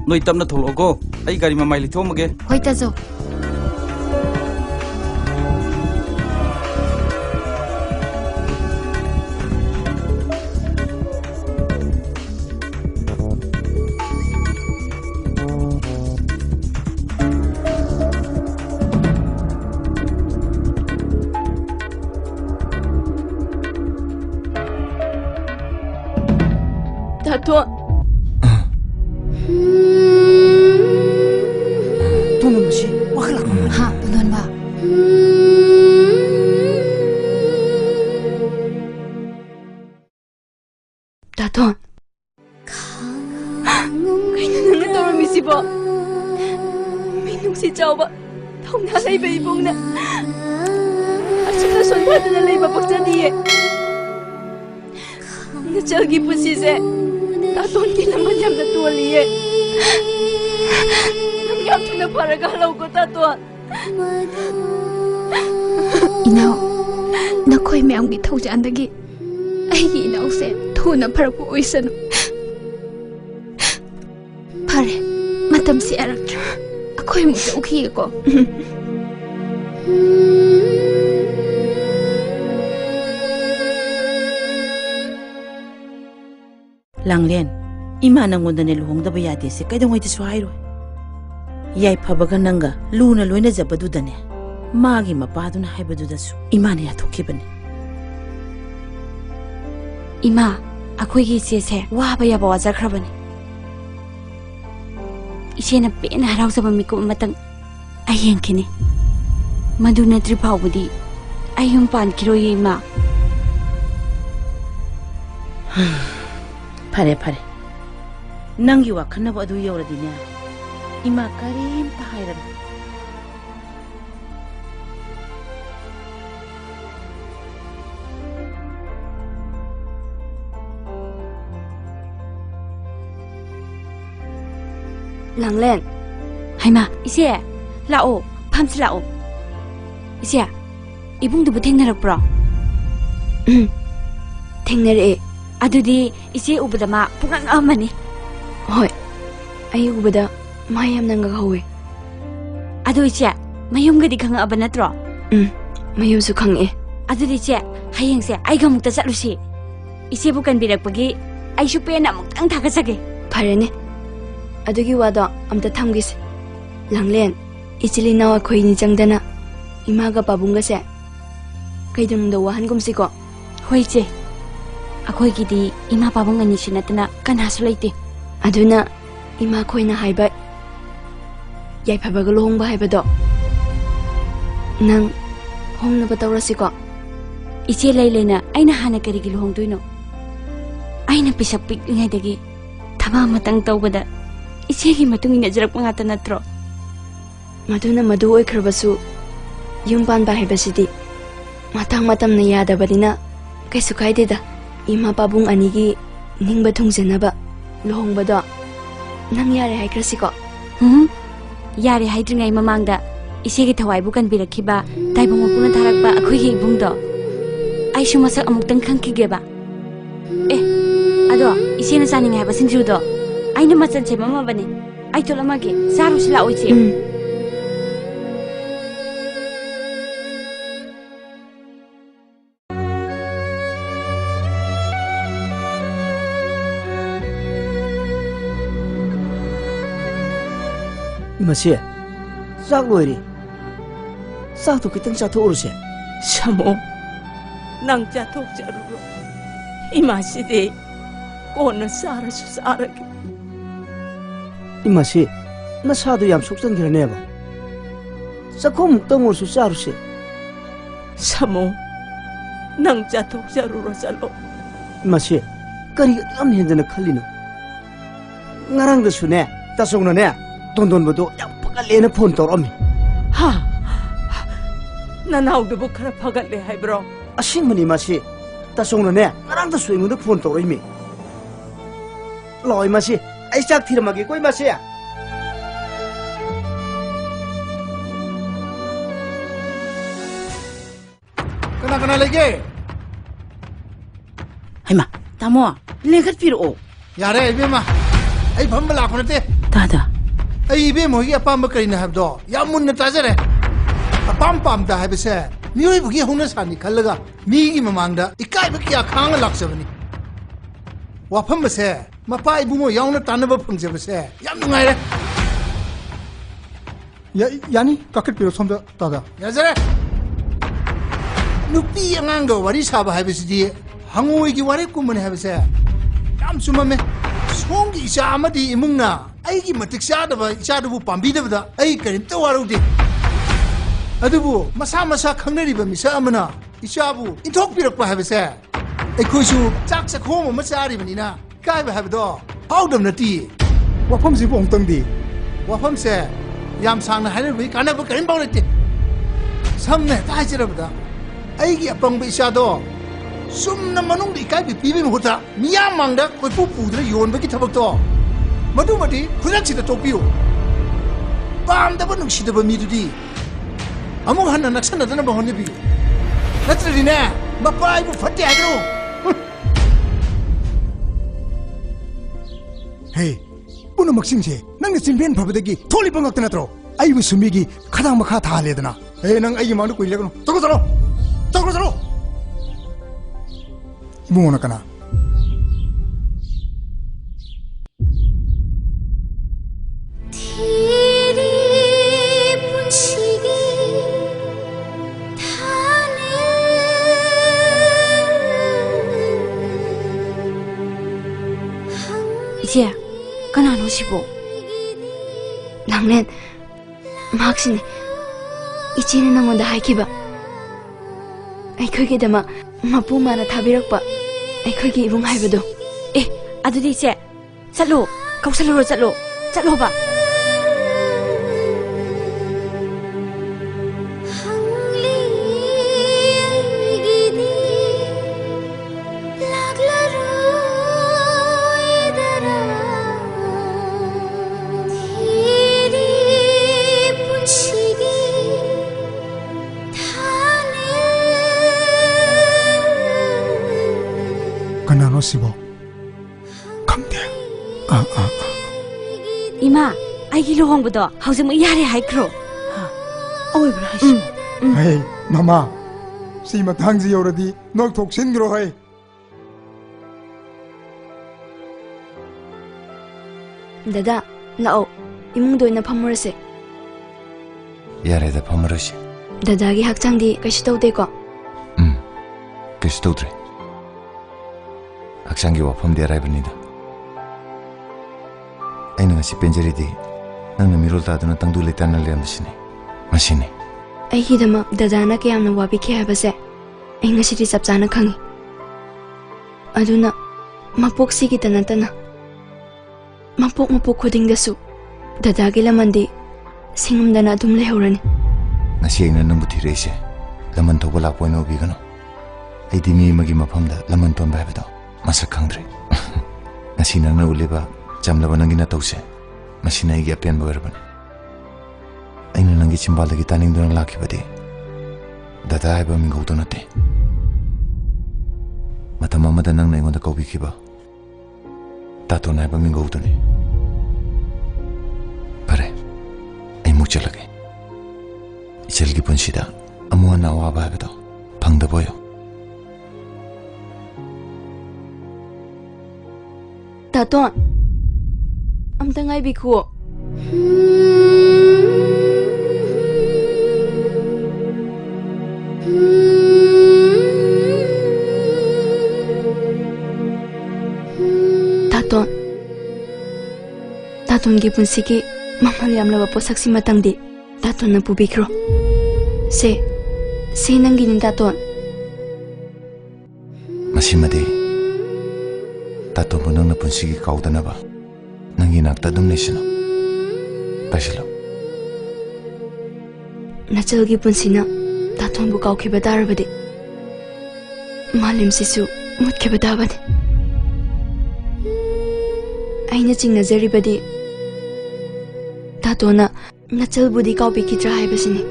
Noi tamna thologo. Ai gari ma mai li thomage. Hoi tazo. Tato. Tunon si wakalak mo. Ha, tunon ba? Tato. Kaya na natorami si ba? Minong si Chow ba? Taong nalay ba ibong na? At siyang nasunod na nalay ba pagdadiye? Leichilgi po si Se. Taton kilaman yam na tuwaliye. Nangyam to na para galaw ko, Taton. Inaw, nakoy may ang bitaw dyan dagi. Ay, inaw se, tuna para po uisan. Pare, matam si arak. Ako'y mo sa ukiya ko. Langlen, ima nangonda ne luhongdaba yade se kaidongoy ti swairo. Yai phabaga nanga luna loina zabadudane. Magi mapaduna haibadudasu ima ne yathokibane. Ima, ako'y ise se waba yaba wazakrabane. Ise na pena haraw sa pamiko matang ayeng kini. Maduna tripaw budi ayong pan kiroy ima. Pare pare. Nangi wakhana ba adu yawradine. Ima karim ta hayran. Langlen. Haima, ise, lao, pamsi lao. Ise, ibung dubu tengnarak Tengnare. Adudi ise ubada ma pungang amani. Hoi. Ay ubada mayam nang gagawe. Adu ise mayum gadi kang aba natro. Mayum su kang e. Adudi ise hayeng se ay gamukta satlusi. Ise bukan birakpagi ay supena muktang thakasage. Pharene. Adugi wada amta thamgis. Langlen ichili nawa khoi ni jangdana imaga pabunga se. Kaidung da wahan gumsi ko. Hoi che. Ako'y gidi ima pabong ani sinatana kanaso laiti. Aduna ima ko'y na haiba. Yai pabaga lohong ba haiba do. Nang hong na batawrasi ko. Iche laylay na ay nahana karigi lohong tuino. Ay napisapik ngay dagi. Tama matang tawbada. Iche gi matung inajarak mga tanatro. Maduna madu oy karbasu. Yung pan ba haiba sidi. Matang matam na yada ba dina. Kay sukay dida. Ima pabung anigi ningba thungjanaba lohongbada nang yare haikrasi ko yare haidringai mamangda isegi thawai bukan birakhiba taibong mapuna tharakba akhoi gi ibungdo aisu masak amuktang khangkigeba ado isena saningai ba sinjudo aina machan che mama bane ai tolamage saru sila oiche Masih, sak loiri. Sak tu kita satu urus ya. Samo nang jathok jaruro. Ima side kona sara susara ki. Masih, nasadu yam suksan kira neba. Sakom tengor susah urus ya. Samo nang jathok jaruro salo. Masih, kari am hendak khalino. Ngarang desune, tasong na ne. Don bodo yang pagalena phone torami. Ha. Nanaw de bu khara phagalle hai bro. Asing mani masi. Tasong na ne. Ngarang da suingu de phone torimi. Loi masi. Ai chak thiramagi koi masi ya. Kena lagi. Hai ma, tamo lekat piro. Yare ibe ma. Ai pham bala ko nate. Tada. Ay ibe mo gi apam ba kari na habdo. Ya mun na tajare. Apam pam da habe se. Mioi bu gi hona sani khallaga. Mi gi mamang da ikai ba kya khang lak sabani. Wafam ba se. Mapa ibu mo yaung na tan ba phang ba se. Yam ngai re. Yani kakit piro somda tada. Ya zare. Nupi angang ga wari sa ba habe si di. Hangoi gi wari ku man habe se. Yam sumame. Song gi sa amadi imung na. Ai gi matik sa da ba sa da bu pambi da ba ai karim ta waru di. Adubu masa masa khangnari ba misa amana. Isabu inthok pirak pa habe se. Ai khoisu chak sa khom ma sa ri bani na. Kai ba habe do. How dam na ti. Wafam si bong tang di. Wafam se. Yam sang na haile wi kana ba karim ba le ti. Samne ta hai chira ba da. Ai gi apang ba isa do. Sum na manung di kai bi pi bi mu ta. Miyam mang da koi pu pu da yon ba ki thabak to. Madu madi khulak si da topiyo. Pam da ba nung si da ba mi du di. Among han na naksan da na ba hon bi. Natri ne. Mapai bu fatte ha do. Hey, puno maksim se. Nang simben phabadagi tholi bangak na tro. Ai bu sumigi khadang makha tha le dana. Hey, nang ai ma nu koi le kono. Chalo chalo. Chalo chalo. Ibu na kana. 이제 kanano sibo. Langlen maksine ichine nangonda haikiba. Aikhogi dama mapu mana thabirakpa. Aikhogi ibung haibado. Adudi ise chalo kausalo chalo ba. Kanano sibo. Kamde. Ima aigi lohongbodo hausim yare haikro. Oi bra haisu. Hey, mama. Si matang ji yoradi nok thok sin gro hai. Dada, lao imung doina phamurase. Yare da phamurashi. Dadagi hakchangdi kashi tawde ko. Kashi tawdre. Haksangi wafam de araibanida. Aina ngasi penjaridi nangna mirol taduna tangdu letana leandasine. Masine. Aigidama dadana kayamna wabikhe habase. Ai ngasidi chapchana khangi. Aduna mapok sigi tanatana. Mapok khudingdasu dadagi lamandi singumdana adum lehorani. Ngasi aina nambu thirese laman thoba lakpoina ubigano. Aidi mi magi mafamda laman tomba habado masak khangdre. Ngasi nangna uliba jamlaba nangina tawse masina igi apen bagarban. Aina nangi chimbaldagi taningduna lakibadi dada haiba mingauto nate. Matam amada nangna ingonda kaubikiba tato na haiba mingautone. Pare ai muchalage. Leichilgi punsida amuana awaba haibado phangdaboyo. Taton amtang ai bikhuo. Taton gi punsiki mamal yamlaba posaksi matangdi taton na pubikro. Se nanginin taton. Masimadi tato mo nang napunsigi kaudanaba nang inakta dum nesino. Pasilo. Leichilgi punsina taton bu kaukiba darabadi. Malim sisu mutkiba dabadi. Aina chingnazaribadi tatona Leichilbudi kaubikidra haibasini.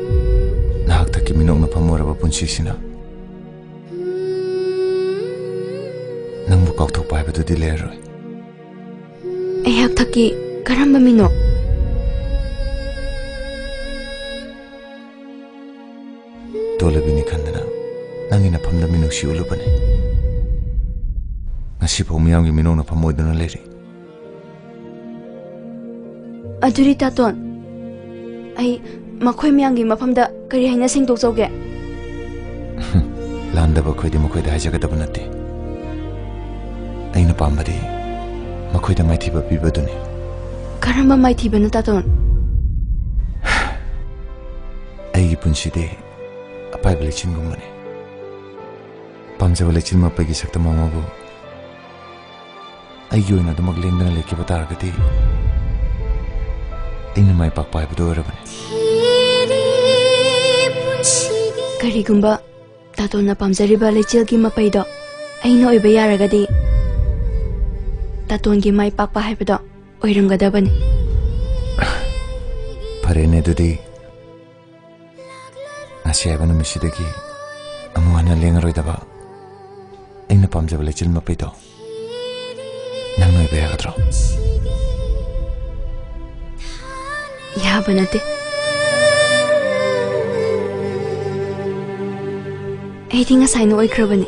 Nahakta ki minong na pamoraba punsisina. Nang bu kauktok pa haibadu di leroi. Ayhak thaki Karamba mino? Dolabini kandana nangina phamda minu siulu bane. Ngasi pau miyang gi minu na phamoiduna leri. Aduri taton. Ai makhoi miyang gi mafamda kari haina singdok jauge. Landaba khoidi makhoi da hajagadaba nate. Aina pambadi makhoi da maithiba pibaduni. Karamba maithiba na taton? Aigi punside apai belechin gumane. Pamjaba lechin mapagi sakta mamabu. Aigi oina damak lengdana leki bataragati. Aina mai pak pai bado orabane. Karigumba taton na pamjariba Leichilgi mapaido aina oiba yaragadi taton gi mai pak pa haibado oiramgadabani. Farene dudi ngasi haiba numisidagi amu hana lengaroidaba aina pamjaba Leichil mapaido nang oiba yagadro. Yaba nate. Aidi ngasai no oikrabani.